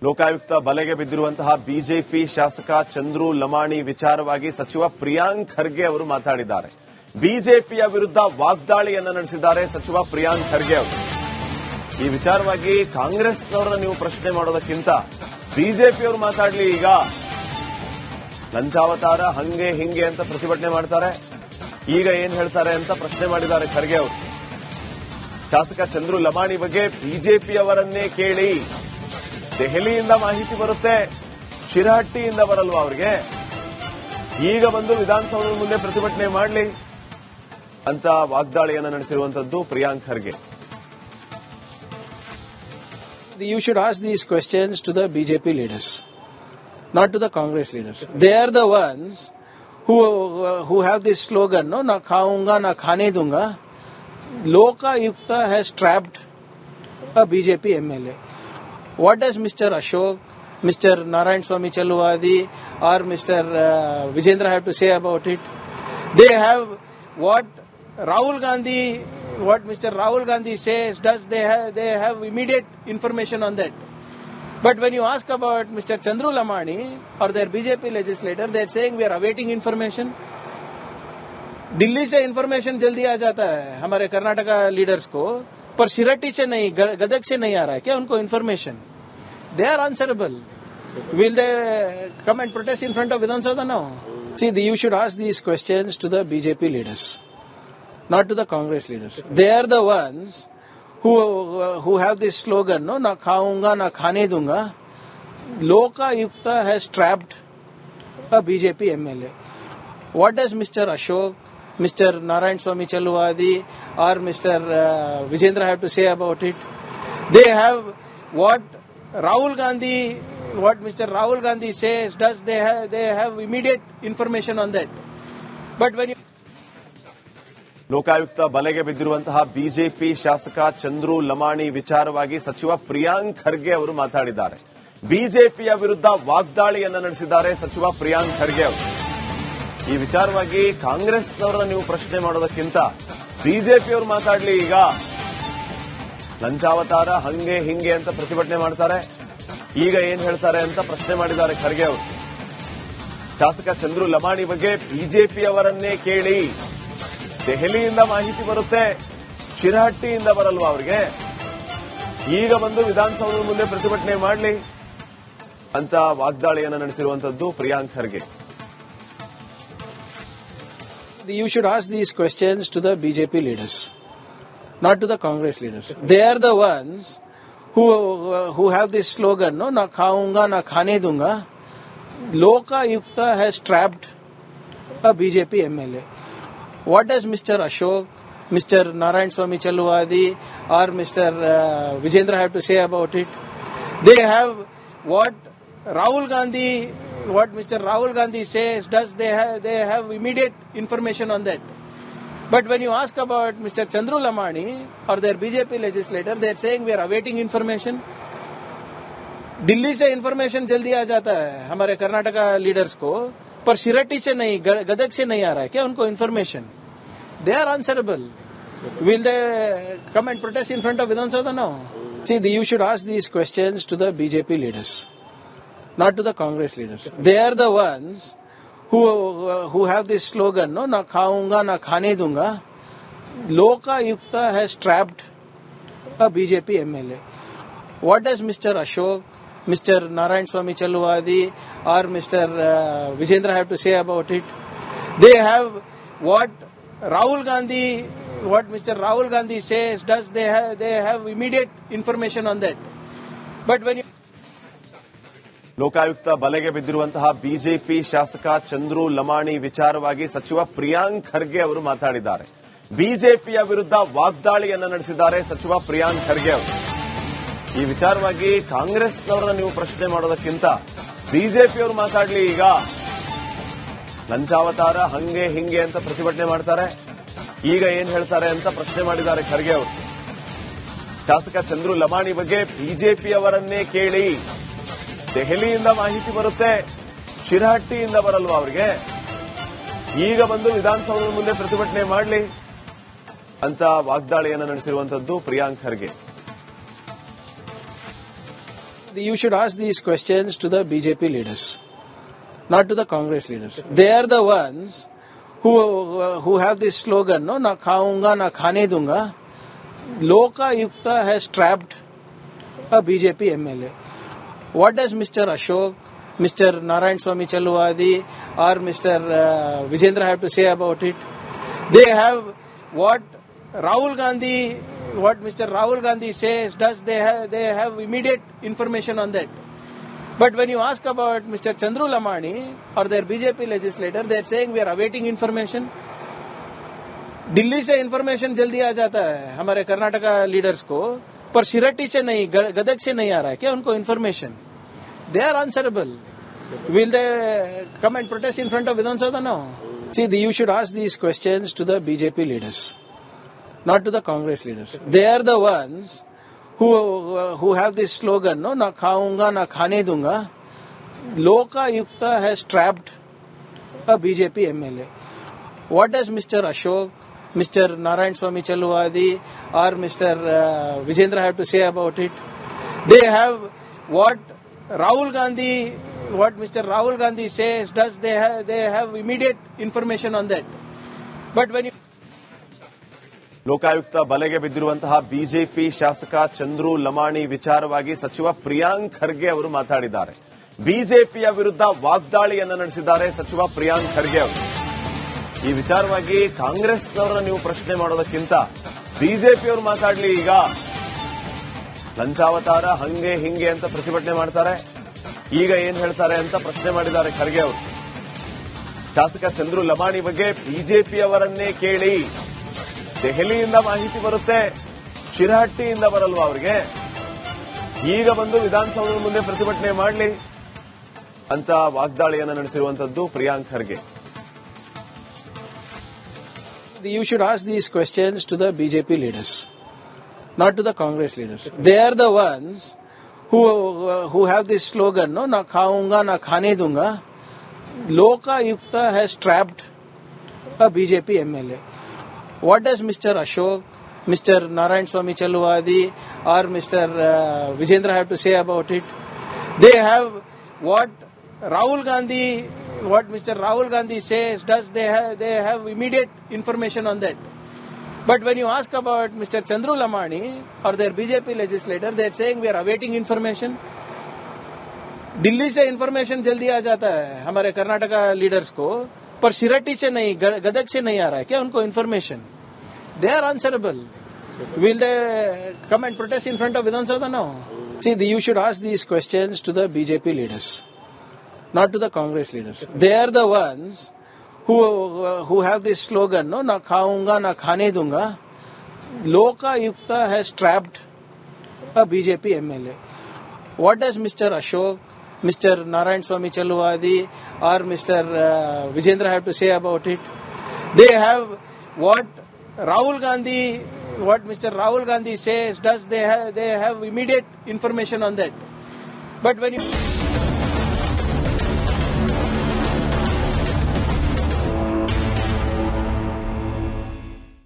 ಲೋಕಾಯುಕ್ತ ಬಲೆಗೆ ಬಿದ್ದಿರುವಂತಹ ಬಿಜೆಪಿ ಶಾಸಕ ಚಂದ್ರು ಲಮಾಣಿ ವಿಚಾರವಾಗಿ ಸಚಿವ ಪ್ರಿಯಾಂಕ್ ಖರ್ಗೆ ಅವರು ಮಾತಾಡಿದ್ದಾರೆ. ಬಿಜೆಪಿಯ ವಿರುದ್ಧ ವಾಗ್ದಾಳಿಯನ್ನ ನಡೆಸಿದ್ದಾರೆ ಸಚಿವ ಪ್ರಿಯಾಂಕ್ ಖರ್ಗೆ ಅವರು. ಈ ವಿಚಾರವಾಗಿ ಕಾಂಗ್ರೆಸ್ನವರನ್ನ ನೀವು ಪ್ರಶ್ನೆ ಮಾಡೋದಕ್ಕಿಂತ ಬಿಜೆಪಿಯವರು ಮಾತಾಡಲಿ. ಈಗ ಲಂಚಾವತಾರ ಹಂಗೆ ಹಿಂಗೆ ಅಂತ ಪ್ರತಿಭಟನೆ ಮಾಡ್ತಾರೆ. ಈಗ ಏನ್ ಹೇಳ್ತಾರೆ ಅಂತ ಪ್ರಶ್ನೆ ಮಾಡಿದ್ದಾರೆ ಖರ್ಗೆ ಅವರು. ಶಾಸಕ ಚಂದ್ರು ಲಮಾಣಿ ಬಗ್ಗೆ ಬಿಜೆಪಿಯವರನ್ನೇ ಕೇಳಿ. ದೆಹಲಿಯಿಂದ ಮಾಹಿತಿ ಬರುತ್ತೆ, ಶಿರಹಟ್ಟಿಯಿಂದ ಬರಲ್ವಾ ಅವರಿಗೆ? ಈಗ ಬಂದು ವಿಧಾನಸೌಧದ ಮುಂದೆ ಪ್ರತಿಭಟನೆ ಮಾಡಲಿ ಅಂತ ವಾಗ್ದಾಳಿಯನ್ನು ನಡೆಸಿರುವಂತದ್ದು Priyank Kharge. You should ask these questions to the BJP leaders, not to the Congress leaders. They are the ones who have this slogan, no, na khaunga na khane dunga. Lokayukta has trapped a BJP MLA. What does Mr. Ashok, Mr. Narayan Swamy Chaluvadi or Mr. Vijendra have to say about it? They have what Mr. Rahul Gandhi says, they have immediate information on that. But when you ask about Mr. Chandru Lamani or their BJP legislator, they are saying we are awaiting information. Delhi से information जल्दी आ जाता है हमारे Karnataka leaders को, पर शिरहट्टी से नहीं, गदग से नहीं आ रहा है क्या उनको information? They are answerable. Will they come and protest in front of Vidhan Sabha? No. See, you should ask these questions to the BJP leaders, not to the Congress leaders. They are the ones who have this slogan, no, na khaunga na khane dunga. Lokayukta has trapped a BJP MLA. What does Mr. Ashok, Mr. Narayan Swamy Chaluvadi or Mr. Vijendra have to say about it? They have what Mr. Rahul Gandhi says, they have immediate information on that. But when you Lokayukta ಬಲೆಗೆ ಬಿದ್ದಿರುವಂತಹ BJP ಶಾಸಕ ಚಂದ್ರು ಲಮಾಣಿ ವಿಚಾರವಾಗಿ ಸಚಿವ ಪ್ರಿಯಾಂಕ್ ಖರ್ಗೆ ಅವರು ಮಾತಾಡಿದ್ದಾರೆ. ಬಿಜೆಪಿಯ ವಿರುದ್ಧ ವಾಗ್ದಾಳಿಯನ್ನ ನಡೆಸಿದ್ದಾರೆ ಸಚಿವ ಪ್ರಿಯಾಂಕ್ ಖರ್ಗೆ ಅವರು. ಈ ವಿಚಾರವಾಗಿ ಕಾಂಗ್ರೆಸ್ನವರನ್ನ ನೀವು ಪ್ರಶ್ನೆ ಮಾಡೋದಕ್ಕಿಂತ ಬಿಜೆಪಿಯವರು ಮಾತಾಡಲಿ. ಈಗ ಲಂಚಾವತಾರ ಹಂಗೆ ಹಿಂಗೆ ಅಂತ ಪ್ರತಿಭಟನೆ ಮಾಡ್ತಾರೆ. ಈಗ ಏನ್ ಹೇಳ್ತಾರೆ ಅಂತ ಪ್ರಶ್ನೆ ಮಾಡಿದ್ದಾರೆ ಖರ್ಗೆ ಅವರು. ಶಾಸಕ ಚಂದ್ರು ಲಮಾಣಿ ಬಗ್ಗೆ ಬಿಜೆಪಿಯವರನ್ನೇ ಕೇಳಿ. ದೆಹಲಿಯಿಂದ ಮಾಹಿತಿ ಬರುತ್ತೆ, ಶಿರಹಟ್ಟಿಯಿಂದ ಬರಲ್ವಾ ಅವರಿಗೆ? ಈಗ ಬಂದು ವಿಧಾನಸೌಧದ ಮುಂದೆ ಪ್ರತಿಭಟನೆ ಮಾಡಲಿ ಅಂತ ವಾಗ್ದಾಳಿಯನ್ನು ನಡೆಸಿರುವಂತದ್ದು Priyank Kharge. You should ask these questions to the BJP leaders, not to the Congress leaders. They are the ones who have this slogan, no, na khaunga na khane dunga. Lokayukta has trapped a BJP MLA. What does Mr. Ashok, Mr. Narayan Swamy Chaluvadi or Mr. Vijendra have to say about it? They have what Mr. Rahul Gandhi says, they have immediate information on that. But when you ask about Mr. Chandru Lamani or their BJP legislator, they are saying we are awaiting information. Delhi से information जल्दी आ जाता है हमारे Karnataka leaders को, पर शिरहट्टी से नहीं, गदग से नहीं आ रहा है क्या उनको information? They are answerable. Will they come and protest in front of Vidhan Sabha? No. See, you should ask these questions to the BJP leaders, not to the Congress leaders. They are the ones who have this slogan, no, na khaunga na khane dunga. Lokayukta has trapped a BJP MLA. What does Mr. Ashok, Mr. Narayan Swamy Chaluvadi or Mr. Vijendra have to say about it? They have what Mr. Rahul Gandhi says, they have immediate information on that. But when you Lokayukta ಬಲೆಗೆ ಬಿದ್ದಿರುವಂತಹ BJP ಶಾಸಕ ಚಂದ್ರು ಲಮಾಣಿ ವಿಚಾರವಾಗಿ ಸಚಿವ ಪ್ರಿಯಾಂಕ್ ಖರ್ಗೆ ಅವರು ಮಾತಾಡಿದ್ದಾರೆ. ಬಿಜೆಪಿಯ ವಿರುದ್ಧ ವಾಗ್ದಾಳಿಯನ್ನ ನಡೆಸಿದ್ದಾರೆ ಸಚಿವ ಪ್ರಿಯಾಂಕ್ ಖರ್ಗೆ ಅವರು. ಈ ವಿಚಾರವಾಗಿ ಕಾಂಗ್ರೆಸ್ನವರನ್ನ ನೀವು ಪ್ರಶ್ನೆ ಮಾಡೋದಕ್ಕಿಂತ ಬಿಜೆಪಿಯವರು ಮಾತಾಡಲಿ. ಈಗ ಲಂಚಾವತಾರ ಹಂಗೆ ಹಿಂಗೆ ಅಂತ ಪ್ರತಿಭಟನೆ ಮಾಡ್ತಾರೆ. ಈಗ ಏನ್ ಹೇಳ್ತಾರೆ ಅಂತ ಪ್ರಶ್ನೆ ಮಾಡಿದ್ದಾರೆ ಖರ್ಗೆ ಅವರು. ಶಾಸಕ ಚಂದ್ರು ಲಮಾಣಿ ಬಗ್ಗೆ ಬಿಜೆಪಿಯವರನ್ನೇ ಕೇಳಿ. ದೆಹಲಿಯಿಂದ ಮಾಹಿತಿ ಬರುತ್ತೆ, ಶಿರಹಟ್ಟಿಯಿಂದ ಬರಲ್ವಾ ಅವರಿಗೆ? ಈಗ ಬಂದು ವಿಧಾನಸೌಧದ ಮುಂದೆ ಪ್ರತಿಭಟನೆ ಮಾಡಲಿ ಅಂತ ವಾಗ್ದಾಳಿಯನ್ನು ನಡೆಸಿರುವಂತದ್ದು Priyank Kharge. You should ask these questions to the BJP leaders, not to the Congress leaders. They are the ones who have this slogan, no, na khaunga, na khane dunga. Lokayukta has trapped a BJP MLA. What does Mr. Ashok, Mr. Narayan Swamy Chalwadi or Mr. Vijendra have to say about it? They have what Mr. Rahul Gandhi says, they have immediate information on that. But when you ask about Mr. Chandru Lamani or their BJP legislator, they are saying we are awaiting information. Delhi से information जल्दी आ जाता है हमारे Karnataka leaders को, पर शिरट्टी से नहीं, गदग से नहीं आ रहा है क्या उनको information? They are answerable. Will they come and protest in front of Vidhan Sabha? No. See, you should ask these questions to the BJP leaders, not to the Congress leaders. They are the ones who have this slogan, no, na khaunga, na khane dunga. Lokayukta has trapped a BJP MLA. What does Mr. Ashok, Mr. Narayan Swamy Chalwadi or Mr. Vijendra have to say about it? They have what Mr. Rahul Gandhi says, they have immediate information on that. But when you Lokayukta ಬಲೆಗೆ ಬಿದ್ದಿರುವಂತಹ BJP ಶಾಸಕ ಚಂದ್ರು ಲಮಾಣಿ ವಿಚಾರವಾಗಿ ಸಚಿವ ಪ್ರಿಯಾಂಕ್ ಖರ್ಗೆ ಅವರು ಮಾತಾಡಿದ್ದಾರೆ. ಬಿಜೆಪಿಯ ವಿರುದ್ಧ ವಾಗ್ದಾಳಿಯನ್ನು ನಡೆಸಿದ್ದಾರೆ ಸಚಿವ ಪ್ರಿಯಾಂಕ್ ಖರ್ಗೆ ಅವರು. ಈ ವಿಚಾರವಾಗಿ ಕಾಂಗ್ರೆಸ್ನವರನ್ನ ನೀವು ಪ್ರಶ್ನೆ ಮಾಡೋದಕ್ಕಿಂತ ಬಿಜೆಪಿಯವರು ಮಾತಾಡಲಿ. ಈಗ ಲಂಚಾವತಾರ ಹಂಗೆ ಹಿಂಗೆ ಅಂತ ಪ್ರತಿಭಟನೆ ಮಾಡ್ತಾರೆ, ಈಗ ಏನ್ ಹೇಳ್ತಾರೆ ಅಂತ ಪ್ರಶ್ನೆ ಮಾಡಿದ್ದಾರೆ ಖರ್ಗೆ ಅವರು. ಶಾಸಕ ಚಂದ್ರು ಲಮಾಣಿ ಬಗ್ಗೆ ಬಿಜೆಪಿಯವರನ್ನೇ ಕೇಳಿ. ದೆಹಲಿಯಿಂದ ಮಾಹಿತಿ ಬರುತ್ತೆ, ಶಿರಹಟ್ಟಿಯಿಂದ ಬರಲ್ವಾ ಅವರಿಗೆ? ಈಗ ಬಂದು ವಿಧಾನಸೌಧದ ಮುಂದೆ ಪ್ರತಿಭಟನೆ ಮಾಡಲಿ ಅಂತ ವಾಗ್ದಾಳಿಯನ್ನು ನಡೆಸಿರುವಂತದ್ದು Priyank Kharge. You should ask these questions to the BJP leaders, not to the Congress leaders. They are the ones who have this slogan, no, na khaunga, na khane dunga. Lokayukta has trapped a BJP MLA. What does Mr. Ashok, Mr. Narayan Swamy Chalwadi or Mr. Vijendra have to say about it? They have what Mr. Rahul Gandhi says, they have immediate information on that. But when you ask about Mr. Chandru Lamani or their BJP legislator, they are saying we are awaiting information. Delhi से information जल्दी आ जाता है हमारे Karnataka leaders को, पर शिरट्टी से नहीं, गदग से नहीं आ रहा है क्या उनको information? They are answerable. Will they come and protest in front of Vidhan Sabha? No. See, you should ask these questions to the BJP leaders, not to the Congress leaders. They are the ones who have this slogan, no, na khaunga, na khane dunga. Lokayukta has trapped a BJP MLA. What does Mr. Ashok, Mr. Narayan Swamy Chalwadi or Mr. Vijendra have to say about it? They have what Mr. Rahul Gandhi says, they have immediate information on that. But when you